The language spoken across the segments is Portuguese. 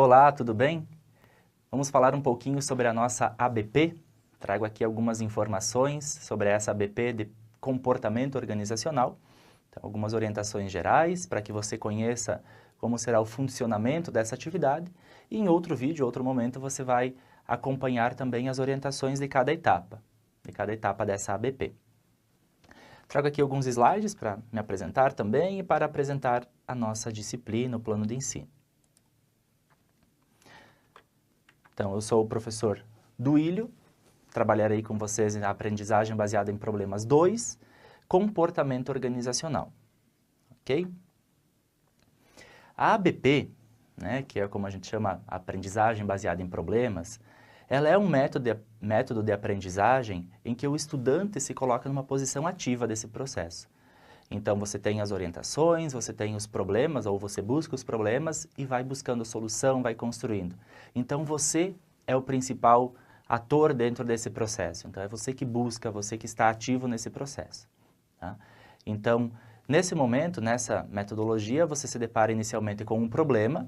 Olá, tudo bem? Vamos falar um pouquinho sobre a nossa ABP. Trago aqui algumas informações sobre essa ABP de comportamento organizacional. Então, algumas orientações gerais para que você conheça como será o funcionamento dessa atividade. E em outro vídeo, outro momento, você vai acompanhar também as orientações de cada etapa dessa ABP. Trago aqui alguns slides para me apresentar também e para apresentar a nossa disciplina, o plano de ensino. Então, eu sou o professor Duílio, trabalharei com vocês na aprendizagem baseada em problemas 2, comportamento organizacional, ok? A ABP, né, que é como a gente chama aprendizagem baseada em problemas, ela é um método de aprendizagem em que o estudante se coloca numa posição ativa desse processo. Então, você tem as orientações, você tem os problemas, ou você busca os problemas e vai buscando solução, vai construindo. Então, você é o principal ator dentro desse processo. Então, é você que busca, você que está ativo nesse processo. Tá? Então, nesse momento, nessa metodologia, você se depara inicialmente com um problema,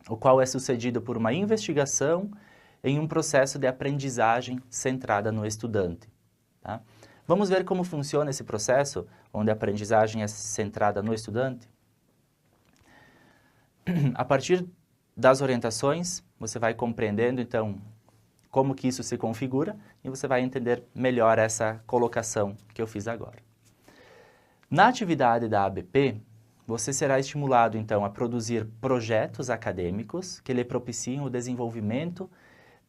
o qual é sucedido por uma investigação em um processo de aprendizagem centrada no estudante. Tá? Vamos ver como funciona esse processo, onde a aprendizagem é centrada no estudante? A partir das orientações, você vai compreendendo, então, como que isso se configura e você vai entender melhor essa colocação que eu fiz agora. Na atividade da ABP, você será estimulado, então, a produzir projetos acadêmicos que lhe propiciem o desenvolvimento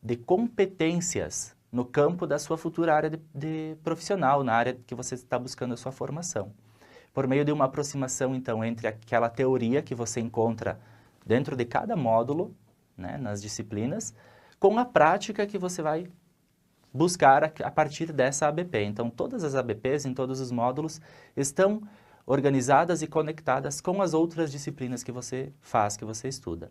de competências no campo da sua futura área de profissional, na área que você está buscando a sua formação. Por meio de uma aproximação, então, entre aquela teoria que você encontra dentro de cada módulo, né, nas disciplinas, com a prática que você vai buscar a partir dessa ABP. Então, todas as ABPs em todos os módulos estão organizadas e conectadas com as outras disciplinas que você faz, que você estuda.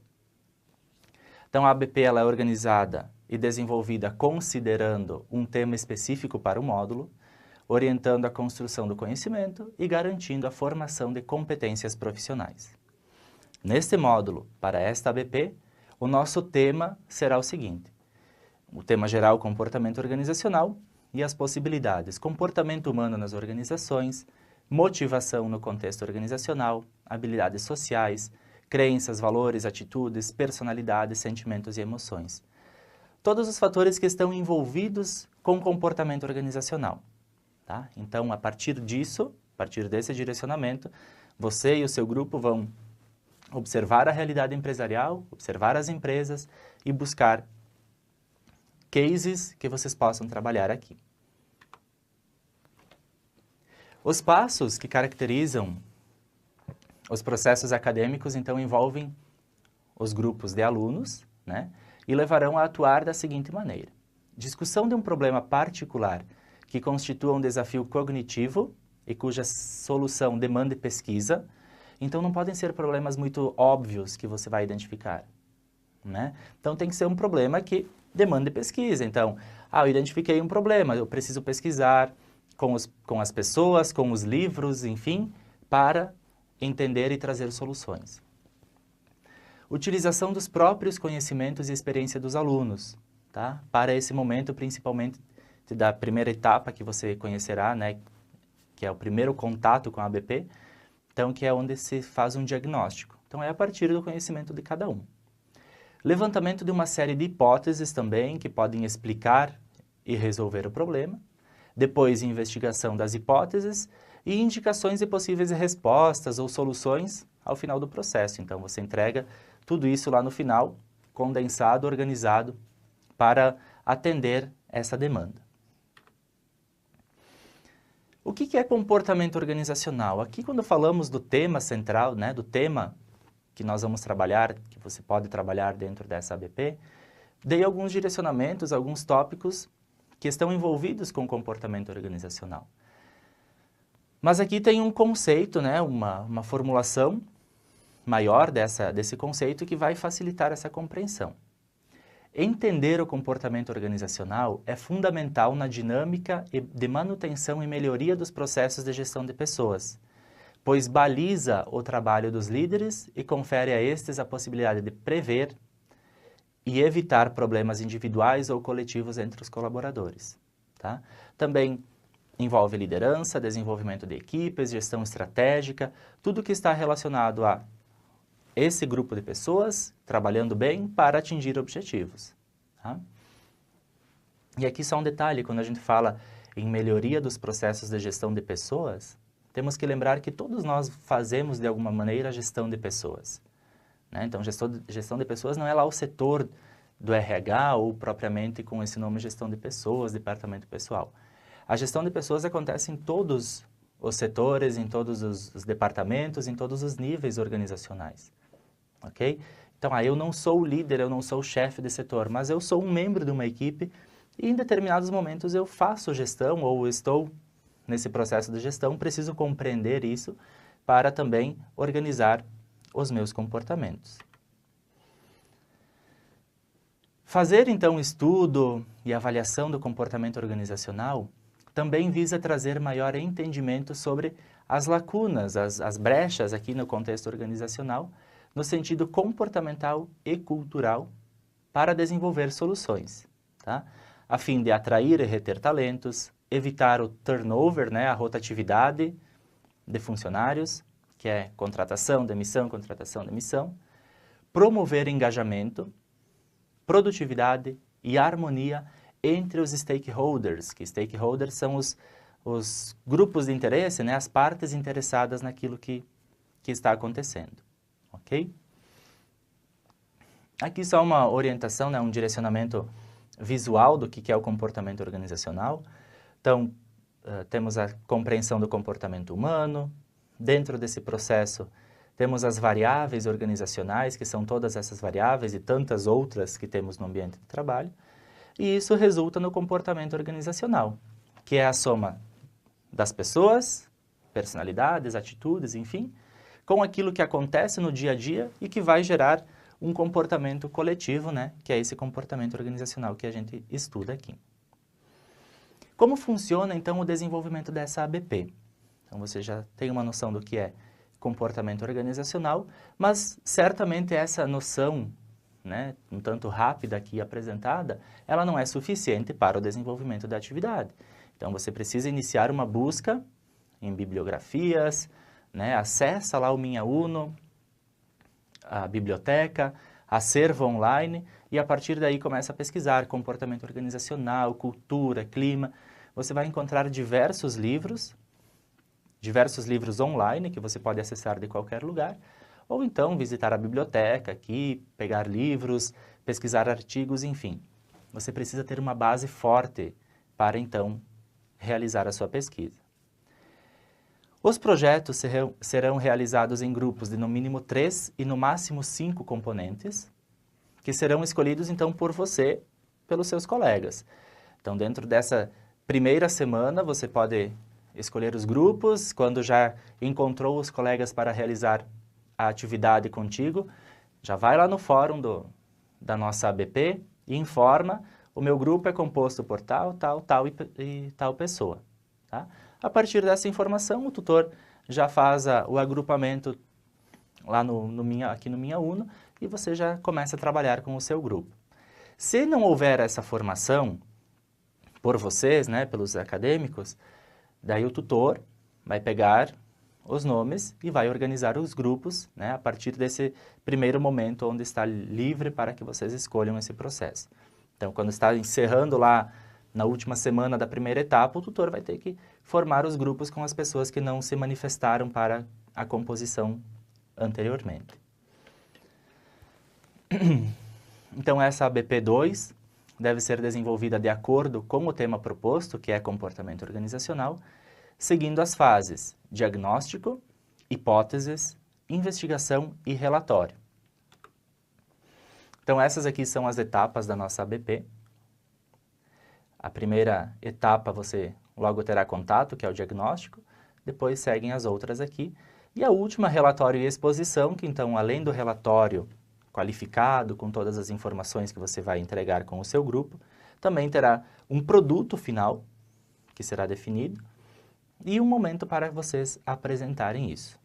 Então, a ABP ela é organizada e desenvolvida considerando um tema específico para o módulo, orientando a construção do conhecimento e garantindo a formação de competências profissionais. Neste módulo, para esta ABP, o nosso tema será o seguinte: o tema geral, comportamento organizacional e as possibilidades, comportamento humano nas organizações, motivação no contexto organizacional, habilidades sociais, crenças, valores, atitudes, personalidades, sentimentos e emoções. Todos os fatores que estão envolvidos com o comportamento organizacional. Tá? Então, a partir disso, a partir desse direcionamento, você e o seu grupo vão observar a realidade empresarial, observar as empresas e buscar cases que vocês possam trabalhar aqui. Os passos que caracterizam os processos acadêmicos, então, envolvem os grupos de alunos, né, e levarão a atuar da seguinte maneira: discussão de um problema particular que constitua um desafio cognitivo e cuja solução demanda pesquisa. Então, não podem ser problemas muito óbvios que você vai identificar, né? Então, tem que ser um problema que demande pesquisa. Então, eu identifiquei um problema, eu preciso pesquisar com as pessoas, com os livros, enfim, para entender e trazer soluções. Utilização dos próprios conhecimentos e experiência dos alunos, tá? Para esse momento, principalmente da primeira etapa que você conhecerá, né, que é o primeiro contato com a ABP, então, que é onde se faz um diagnóstico. Então, é a partir do conhecimento de cada um. Levantamento de uma série de hipóteses também, que podem explicar e resolver o problema. Depois, investigação das hipóteses e indicações de possíveis respostas ou soluções ao final do processo. Então, você entrega tudo isso lá no final, condensado, organizado, para atender essa demanda. O que é comportamento organizacional? Aqui, quando falamos do tema central, né, do tema que nós vamos trabalhar, que você pode trabalhar dentro dessa ABP, dei alguns direcionamentos, alguns tópicos que estão envolvidos com o comportamento organizacional. Mas aqui tem um conceito, né, uma formulação maior desse conceito que vai facilitar essa compreensão. Entender o comportamento organizacional é fundamental na dinâmica de manutenção e melhoria dos processos de gestão de pessoas, pois baliza o trabalho dos líderes e confere a estes a possibilidade de prever e evitar problemas individuais ou coletivos entre os colaboradores. Tá? Também envolve liderança, desenvolvimento de equipes, gestão estratégica, tudo que está relacionado a esse grupo de pessoas trabalhando bem para atingir objetivos. Tá? E aqui só um detalhe, quando a gente fala em melhoria dos processos de gestão de pessoas, temos que lembrar que todos nós fazemos, de alguma maneira, gestão de pessoas. Né? Então, gestão de pessoas não é lá o setor do RH ou propriamente com esse nome gestão de pessoas, departamento pessoal. A gestão de pessoas acontece em todos os setores, em todos os departamentos, em todos os níveis organizacionais. Ok? Então, eu não sou o líder, eu não sou o chefe de setor, mas eu sou um membro de uma equipe e em determinados momentos eu faço gestão ou estou nesse processo de gestão, preciso compreender isso para também organizar os meus comportamentos. Fazer, então, estudo e avaliação do comportamento organizacional também visa trazer maior entendimento sobre as lacunas, as brechas aqui no contexto organizacional, no sentido comportamental e cultural, para desenvolver soluções, tá? A fim de atrair e reter talentos, evitar o turnover, né, a rotatividade de funcionários, que é contratação, demissão, promover engajamento, produtividade e harmonia entre os stakeholders, que stakeholders são os grupos de interesse, né, as partes interessadas naquilo que está acontecendo, ok? Aqui só uma orientação, né, um direcionamento visual do que é o comportamento organizacional. Então, temos a compreensão do comportamento humano. Dentro desse processo, temos as variáveis organizacionais, que são todas essas variáveis e tantas outras que temos no ambiente de trabalho. E isso resulta no comportamento organizacional, que é a soma das pessoas, personalidades, atitudes, enfim, com aquilo que acontece no dia a dia e que vai gerar um comportamento coletivo, né, que é esse comportamento organizacional que a gente estuda aqui. Como funciona, então, o desenvolvimento dessa ABP? Então, você já tem uma noção do que é comportamento organizacional, mas certamente essa noção, né, um tanto rápida aqui apresentada, ela não é suficiente para o desenvolvimento da atividade. Então, você precisa iniciar uma busca em bibliografias, né, acessa lá o Minha Uno, a biblioteca, acervo online, e a partir daí começa a pesquisar comportamento organizacional, cultura, clima. Você vai encontrar diversos livros online que você pode acessar de qualquer lugar, ou então visitar a biblioteca aqui, pegar livros, pesquisar artigos, enfim. Você precisa ter uma base forte para então realizar a sua pesquisa. Os projetos serão realizados em grupos de no mínimo 3 e no máximo 5 componentes, que serão escolhidos então por você, pelos seus colegas. Então, dentro dessa primeira semana, você pode escolher os grupos. Quando já encontrou os colegas para realizar a atividade contigo, já vai lá no fórum da nossa ABP e informa: o meu grupo é composto por tal, tal, tal e tal pessoa. Tá? A partir dessa informação, o tutor já faz o agrupamento lá aqui no Minha Uno e você já começa a trabalhar com o seu grupo. Se não houver essa formação por vocês, né, pelos acadêmicos, daí o tutor vai pegar os nomes e vai organizar os grupos, né, a partir desse primeiro momento onde está livre para que vocês escolham esse processo. Então, quando está encerrando lá na última semana da primeira etapa, o tutor vai ter que formar os grupos com as pessoas que não se manifestaram para a composição anteriormente. Então, essa ABP2 deve ser desenvolvida de acordo com o tema proposto, que é comportamento organizacional, seguindo as fases diagnóstico, hipóteses, investigação e relatório. Então, essas aqui são as etapas da nossa ABP. A primeira etapa você logo terá contato, que é o diagnóstico, depois seguem as outras aqui. E a última, relatório e exposição, que então, além do relatório qualificado, com todas as informações que você vai entregar com o seu grupo, também terá um produto final, que será definido, e um momento para vocês apresentarem isso.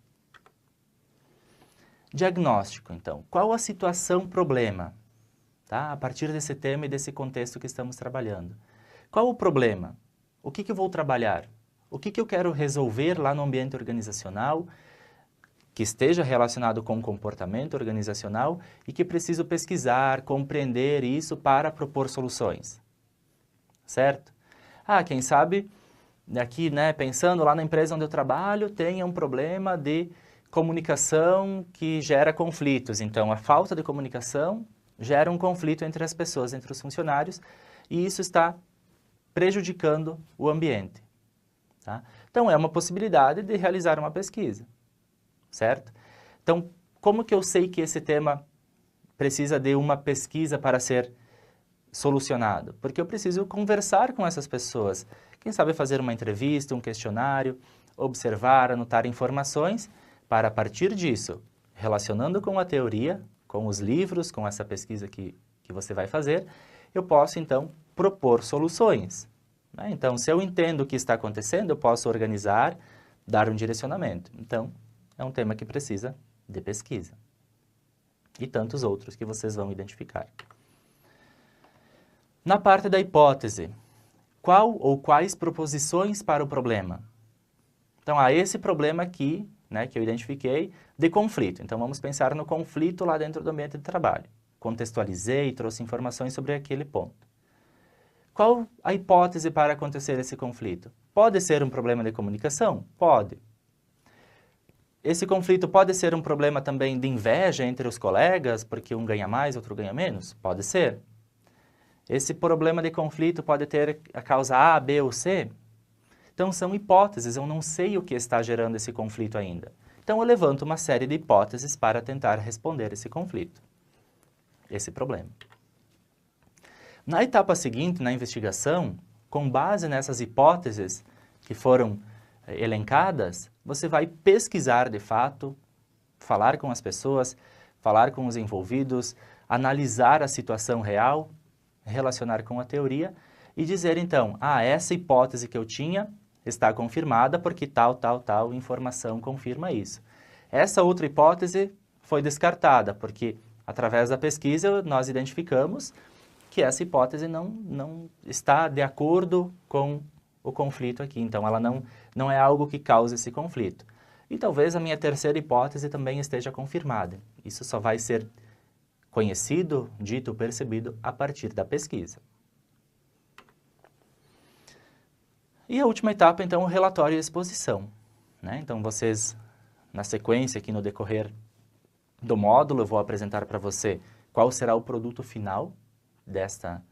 Diagnóstico, então. Qual a situação problema? Tá? A partir desse tema e desse contexto que estamos trabalhando. Qual o problema? O que eu vou trabalhar? O que eu quero resolver lá no ambiente organizacional que esteja relacionado com o comportamento organizacional e que preciso pesquisar, compreender isso para propor soluções? Certo? Quem sabe, aqui, né, pensando lá na empresa onde eu trabalho, tenha um problema de comunicação que gera conflitos. Então, a falta de comunicação gera um conflito entre as pessoas, entre os funcionários, e isso está prejudicando o ambiente. Tá? Então, é uma possibilidade de realizar uma pesquisa, certo? Então, como que eu sei que esse tema precisa de uma pesquisa para ser solucionado? Porque eu preciso conversar com essas pessoas. Quem sabe fazer uma entrevista, um questionário, observar, anotar informações, para a partir disso, relacionando com a teoria, com os livros, com essa pesquisa que você vai fazer, eu posso, então, propor soluções. Né? Então, se eu entendo o que está acontecendo, eu posso organizar, dar um direcionamento. Então, é um tema que precisa de pesquisa. E tantos outros que vocês vão identificar. Na parte da hipótese, qual ou quais proposições para o problema? Então, há esse problema aqui, né, que eu identifiquei, de conflito. Então, vamos pensar no conflito lá dentro do ambiente de trabalho. Contextualizei, trouxe informações sobre aquele ponto. Qual a hipótese para acontecer esse conflito? Pode ser um problema de comunicação? Pode. Esse conflito pode ser um problema também de inveja entre os colegas, porque um ganha mais, outro ganha menos? Pode ser. Esse problema de conflito pode ter a causa A, B ou C? Então, são hipóteses, eu não sei o que está gerando esse conflito ainda. Então, eu levanto uma série de hipóteses para tentar responder esse conflito, esse problema. Na etapa seguinte, na investigação, com base nessas hipóteses que foram elencadas, você vai pesquisar de fato, falar com as pessoas, falar com os envolvidos, analisar a situação real, relacionar com a teoria e dizer então, essa hipótese que eu tinha está confirmada porque tal informação confirma isso. Essa outra hipótese foi descartada porque através da pesquisa nós identificamos que essa hipótese não está de acordo com o conflito aqui, então ela não é algo que cause esse conflito. E talvez a minha terceira hipótese também esteja confirmada. Isso só vai ser conhecido, dito, percebido a partir da pesquisa. E a última etapa, então, o relatório e exposição. Né? Então, vocês, na sequência, aqui no decorrer do módulo, eu vou apresentar para você qual será o produto final desta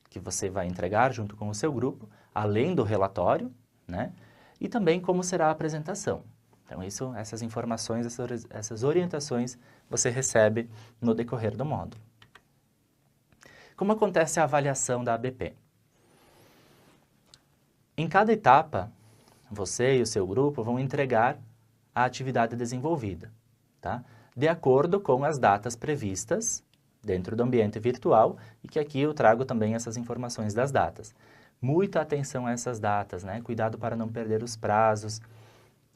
que você vai entregar junto com o seu grupo, além do relatório, né? E também como será a apresentação. Então, essas informações, essas orientações, você recebe no decorrer do módulo. Como acontece a avaliação da ABP? Em cada etapa, você e o seu grupo vão entregar a atividade desenvolvida, tá? De acordo com as datas previstas dentro do ambiente virtual e que aqui eu trago também essas informações das datas. Muita atenção a essas datas, né? Cuidado para não perder os prazos.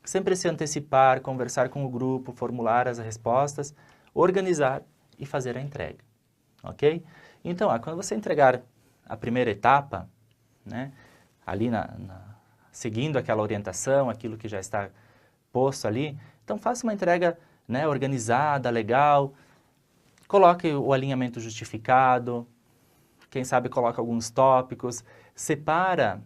Sempre se antecipar, conversar com o grupo, formular as respostas, organizar e fazer a entrega, ok? Então, quando você entregar a primeira etapa, né? Ali seguindo aquela orientação, aquilo que já está posto ali, então faça uma entrega, né, organizada, legal, coloque o alinhamento justificado, quem sabe coloca alguns tópicos, separa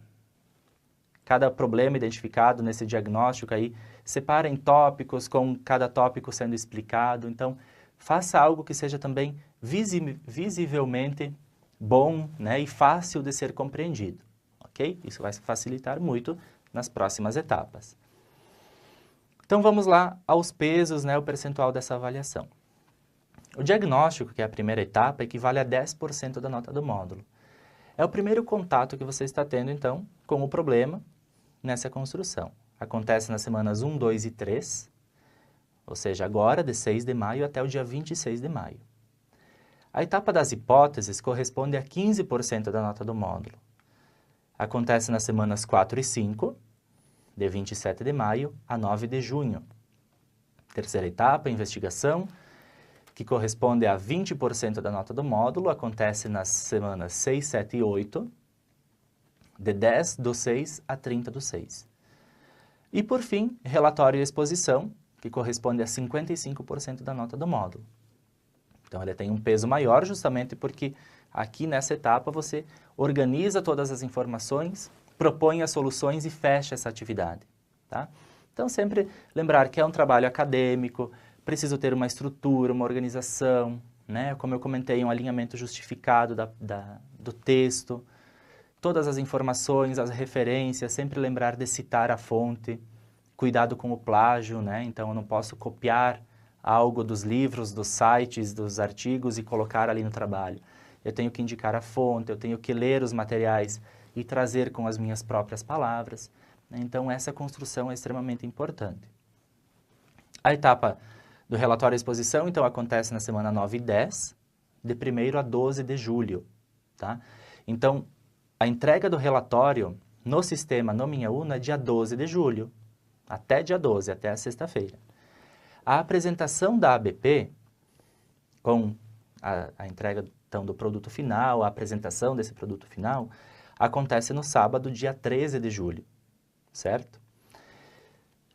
cada problema identificado nesse diagnóstico aí, separa em tópicos, com cada tópico sendo explicado, então faça algo que seja também visivelmente bom, né, e fácil de ser compreendido. Okay? Isso vai facilitar muito nas próximas etapas. Então, vamos lá aos pesos, né, o percentual dessa avaliação. O diagnóstico, que é a primeira etapa, equivale a 10% da nota do módulo. É o primeiro contato que você está tendo, então, com o problema nessa construção. Acontece nas semanas 1, 2 e 3, ou seja, agora, de 6 de maio até o dia 26 de maio. A etapa das hipóteses corresponde a 15% da nota do módulo. Acontece nas semanas 4 e 5, de 27 de maio a 9 de junho. Terceira etapa, investigação, que corresponde a 20% da nota do módulo, acontece nas semanas 6, 7 e 8, de 10/6 a 30/6. E, por fim, relatório e exposição, que corresponde a 55% da nota do módulo. Então, ele tem um peso maior justamente porque aqui nessa etapa você organiza todas as informações, propõe as soluções e fecha essa atividade, tá? Então, sempre lembrar que é um trabalho acadêmico, preciso ter uma estrutura, uma organização, né? Como eu comentei, um alinhamento justificado do texto, todas as informações, as referências, sempre lembrar de citar a fonte, cuidado com o plágio, né? Então, eu não posso copiar algo dos livros, dos sites, dos artigos e colocar ali no trabalho. Eu tenho que indicar a fonte, eu tenho que ler os materiais e trazer com as minhas próprias palavras, né? Então, essa construção é extremamente importante. A etapa do relatório e exposição, então, acontece na semana 9 e 10, de 1º a 12 de julho, tá? Então, a entrega do relatório no sistema, no Minha UNA, é dia 12 de julho, até dia 12, até a sexta-feira. A apresentação da ABP, com a entrega então, do produto final, a apresentação desse produto final, acontece no sábado, dia 13 de julho, certo?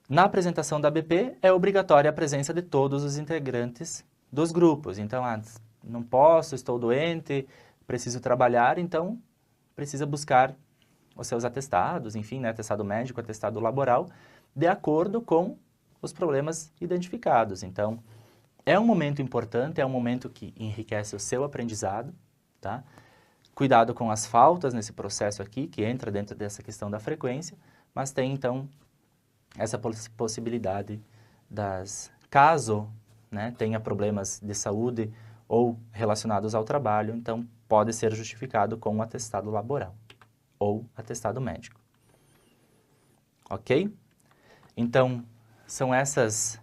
Na apresentação da ABP, é obrigatória a presença de todos os integrantes dos grupos. Então, não posso, estou doente, preciso trabalhar, então precisa buscar os seus atestados, enfim, né, atestado médico, atestado laboral, de acordo com os problemas identificados. Então, é um momento importante, é um momento que enriquece o seu aprendizado, tá? Cuidado com as faltas nesse processo aqui, que entra dentro dessa questão da frequência, mas tem, então, essa possibilidade caso, né, tenha problemas de saúde ou relacionados ao trabalho, então pode ser justificado com um atestado laboral ou atestado médico. Ok? Então, são essas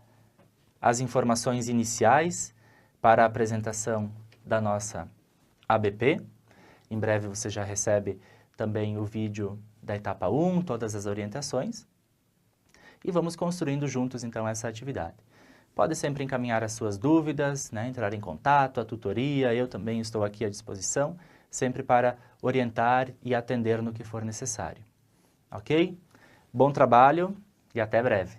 as informações iniciais para a apresentação da nossa ABP. Em breve você já recebe também o vídeo da etapa 1, todas as orientações. E vamos construindo juntos, então, essa atividade. Pode sempre encaminhar as suas dúvidas, né, entrar em contato, a tutoria, eu também estou aqui à disposição, sempre para orientar e atender no que for necessário. Ok? Bom trabalho e até breve.